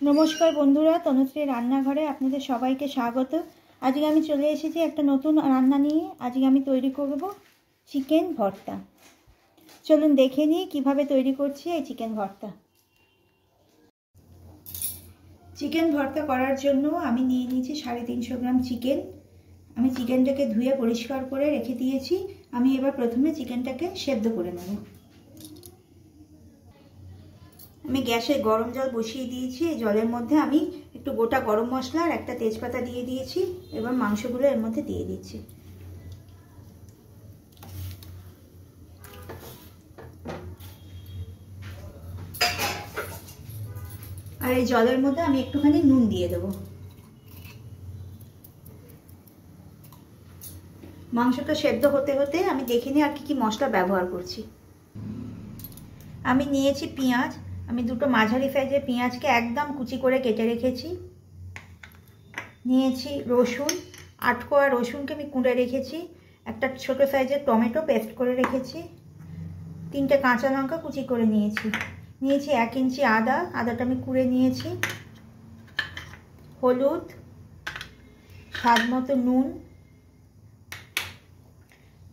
নমস্কার বন্ধুরা, তনুশ্রী রান্নাঘরে আপনাদের সবাইকে স্বাগত। আজকে আমি চলে এসেছি একটা নতুন রান্না নিয়ে। আজকে আমি তৈরি করব চিকেন ভর্তা। চলুন দেখে নিই কিভাবে তৈরি করছি এই চিকেন ভর্তা। চিকেন ভর্তা করার জন্য আমি নিয়ে নিয়েছি 350 গ্রাম চিকেন। আমি চিকেনটাকে ধুয়ে পরিষ্কার করে রেখে দিয়েছি। আমি এবার প্রথমে চিকেনটাকে সেদ্ধ করে নেব। আমি গ্যাসে গরম জল বসিয়ে দিয়েছি। এই জলের মধ্যে আমি একটু গোটা গরম মশলা আর একটা তেজপাতা দিয়ে দিয়েছি। এবার মাংসগুলো এর মধ্যে দিয়ে দিচ্ছি। আর এই জলের মধ্যে আমি একটুখানি নুন দিয়ে দেব। মাংসটা সেদ্ধ হতে হতে আমি দেখে নিই আর কি মশলা ব্যবহার করছি। আমি নিয়েছি পেঁয়াজ। আমি দুটো মাঝারি সাইজের পেঁয়াজকে একদম কুচি করে কেটে রেখেছি। নিয়েছি রসুন, 8 কোয়া রসুনকে আমি কুঁড়ে রেখেছি। একটা ছোট সাইজের টমেটো পেস্ট করে রেখেছি। 3টে কাঁচা লঙ্কা কুচি করে নিয়েছি। 1 ইঞ্চি আদা, আদাটা আমি কুড়ে নিয়েছি। হলুদ, স্বাদ মতো নুন,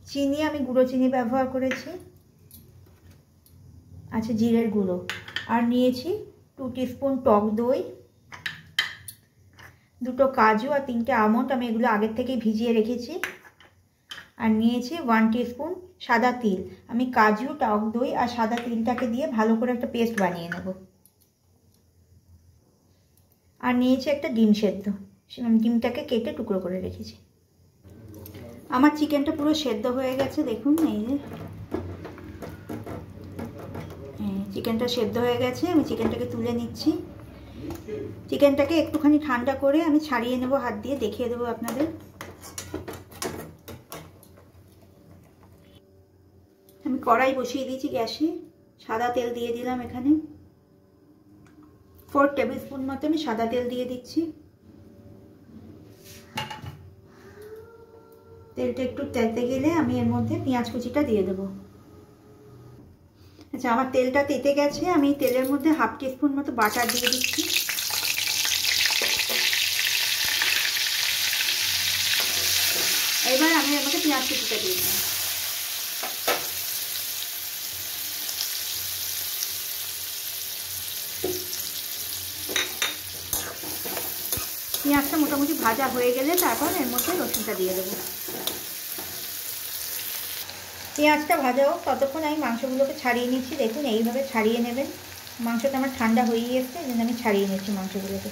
চিনি, আমি গুঁড়ো চিনি ব্যবহার করেছি। আচ্ছা, জিরের গুঁড়ো। আর নিয়েছি 2 টিস্পুন টক দই, 2টো কাজু আর 3টে আমন্ড, আমি এগুলো আগের থেকেই ভিজিয়ে রেখেছি। আর নিয়েছি 1 টিস্পুন সাদা তিল। আমি কাজু, টক দই আর সাদা তিলটাকে দিয়ে ভালো করে একটা পেস্ট বানিয়ে নেব। আর নিয়েছি একটা ডিম সেদ্ধ। ডিমটাকে কেটে টুকরো করে রেখেছি। আমার চিকেনটা পুরো সেদ্ধ হয়ে গেছে, দেখুন। এই যে চিকেনটা সেদ্ধ হয়ে গেছে। আমি চিকেনটাকে তুলে নিচ্ছি। চিকেনটাকে একটুখানি ঠান্ডা করে আমি ছাড়িয়ে নেব, হাত দিয়ে দেখিয়ে দেবো আপনাদের। আমি কড়াই বসিয়ে দিয়েছি গ্যাসে। সাদা তেল দিয়ে দিলাম। এখানে 4 টেবিল স্পুন মতো আমি সাদা তেল দিয়ে দিচ্ছি। তেলটা একটু তেতে গেলে আমি এর মধ্যে পেঁয়াজ কুচিটা দিয়ে দেবো। আচ্ছা, আমার তেলটা তেতে গেছে। আমি তেলের মধ্যে 1/2 টিস্পুন মতো বাটার দিয়ে দিচ্ছি। এবার আমি আমাকে পেঁয়াজ কুচিটা দিয়ে দিই। পেঁয়াজটা মোটামুটি ভাজা হয়ে গেলে তারপর এর মধ্যে রসুনটা দিয়ে দেবো। পেঁয়াজটা ভাজা হোক, ততক্ষণ আমি মাংসগুলোকে ছাড়িয়ে নিচ্ছি। দেখুন, এইভাবে ছাড়িয়ে নেবেন। মাংসটা আমার ঠান্ডা হয়ে এসছে, এই জন্য আমি ছাড়িয়ে নিচ্ছি মাংসগুলোকে।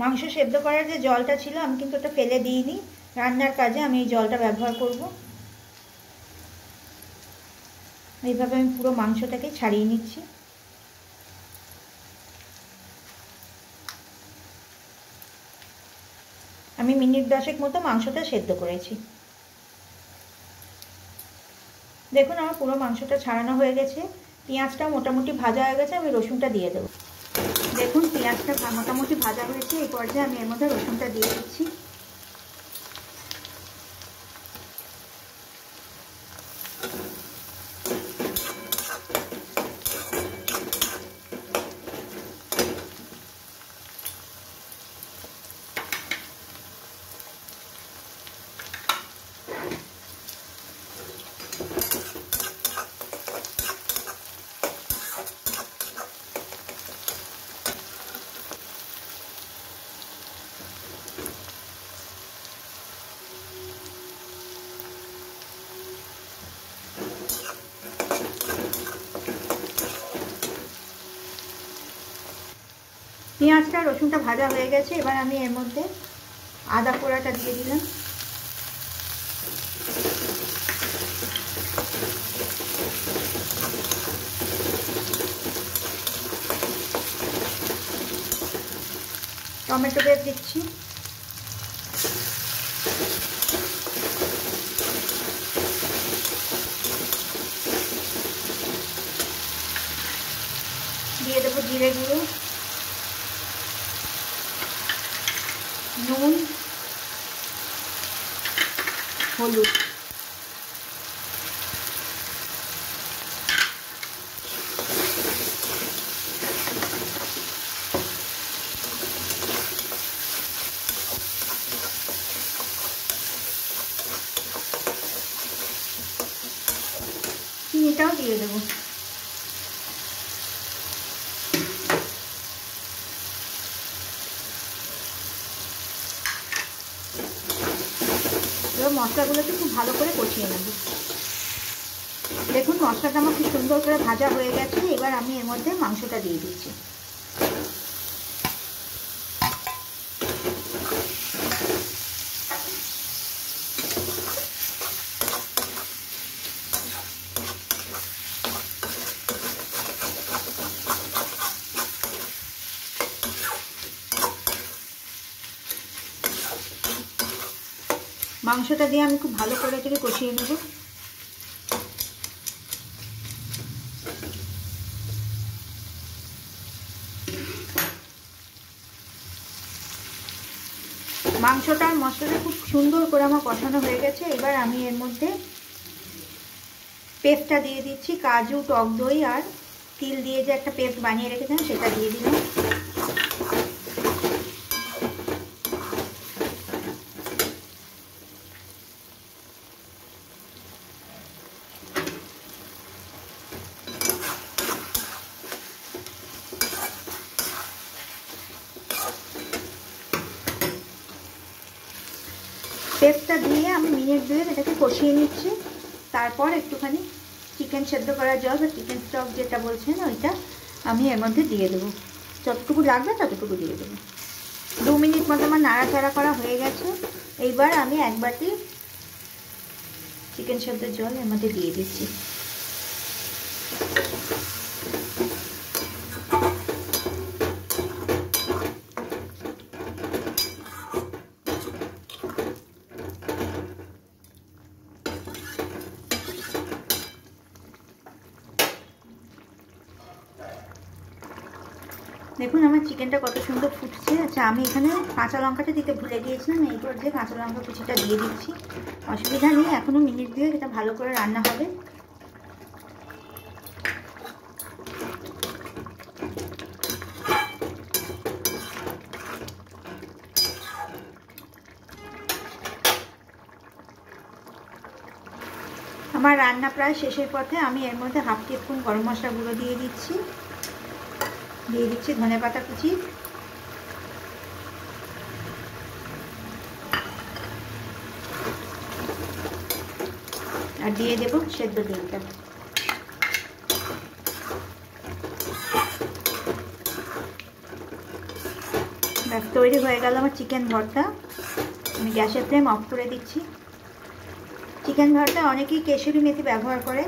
মাংস সেদ্ধ করার যে জলটা ছিল আমি কিন্তু ওটা ফেলে দিইনি। রান্নার কাজে আমি এই জলটা ব্যবহার করব। এইভাবে আমি পুরো মাংসটাকে ছাড়িয়ে নিচ্ছি। আমি মিনিট 10 মতো মাংসটা সেদ্ধ করেছি। দেখুন, আমার পুরো মাংসটা ছাড়ানো হয়ে গেছে। পেঁয়াজটা মোটামুটি ভাজা হয়ে গেছে। আমি রসুনটা দিয়ে দেবো। দেখুন, পেঁয়াজটা মোটামুটি ভাজা হয়েছে। এই পর্যায়ে আমি এর মধ্যে রসুনটা দিয়ে দিচ্ছি। পেঁয়াজটা রসুনটা ভাজা হয়ে গেছে। এবার আমি এর মধ্যে আদা কোড়াটা দিয়ে দিলাম। টমেটো পেস্ট দিচ্ছি। দিয়ে দেবো জিরে গুঁড়ো, নুন, হলুদ। চিনিটাও দিয়ে দেবো। এবার মশলাগুলোকে খুব ভালো করে কষিয়ে নেব। দেখুন মশলাটা আমার খুব সুন্দর করে ভাজা হয়ে গেছে। এবার আমি এর মধ্যে মাংসটা দিয়ে দিচ্ছি। মাংসটা দিয়ে আমি খুব ভালো করে এটাকে কষিয়ে নেব। মাংসটা আর মশলাটা খুব সুন্দর করে আমার কষানো হয়ে গেছে। এবার আমি এর মধ্যে পেস্টটা দিয়ে দিচ্ছি। কাজু, টক দই আর তিল দিয়ে যে একটা পেস্ট বানিয়ে রেখেছিলাম সেটা দিয়ে দিলাম। পেস্টটা দিয়ে আমি মিনিট 2 এটাকে কষিয়ে নিচ্ছি। তারপর একটুখানি চিকেন সেদ্ধ করা জল বা চিকেন স্টক যেটা বলছেন ওইটা আমি এর মধ্যে দিয়ে দেবো। যতটুকু লাগবে ততটুকু দিয়ে দেবো। 2 মিনিট মতো আমার নাড়াচাড়া করা হয়ে গেছে। এইবার আমি 1 বাটি চিকেন সেদ্ধ জল এর মধ্যে দিয়ে দিচ্ছি। দেখুন আমার চিকেনটা কত সুন্দর ফুটছে। আচ্ছা আমি এখানে কাঁচা লঙ্কাটা দিতে ভুলে গিয়েছিলাম। এই পর্যায়ে কাঁচা লঙ্কা কুচিটা দিয়ে দিচ্ছি। অসুবিধা নেই, এখনো মিনিট 2 এটা ভালো করে রান্না হবে। আমার রান্না প্রায় শেষের পথে। আমি এর মধ্যে 1/2 টিস্পুন গরম মশলা গুঁড়ো দিয়ে দিচ্ছি। ধনেপাতা কুচি, আর দিয়ে দেব সেদ্ধ ডিমটা। ব্যাস তৈরি হয়ে গেল আমার চিকেন ভর্তা। আমি গ্যাসের ফ্লেম অফ করে দিচ্ছি। চিকেন ভর্তা অনেকেই কেশরি মেথি ব্যবহার করে।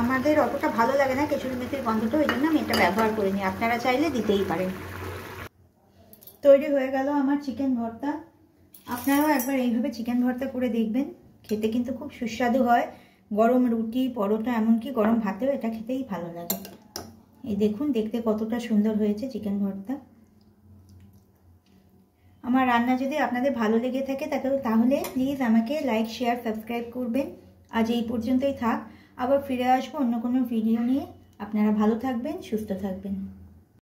আমাদের অতটা ভালো লাগে না কেশরি মেথির গন্ধটা, ওই জন্য আমি এটা ব্যবহার করিনি। আপনারা চাইলে দিতেই পারেন। তৈরি হয়ে গেল আমার চিকেন ভর্তা। আপনারাও একবার এইভাবে চিকেন ভর্তা করে দেখবেন। খেতে কিন্তু খুব সুস্বাদু হয়। গরম রুটি, পরোটা, এমনকি গরম ভাতেও এটা খেতেই ভালো লাগে। এই দেখুন দেখতে কতটা সুন্দর হয়েছে চিকেন ভর্তা। আমার রান্না যদি আপনাদের ভালো লেগে থাকে তাহলে প্লিজ আমাকে লাইক, শেয়ার, সাবস্ক্রাইব করবেন। আজ এই পর্যন্তই থাক। আবার ফিরে আসবো অন্য কোনো ভিডিও নিয়ে। আপনারা ভালো থাকবেন, সুস্থ থাকবেন।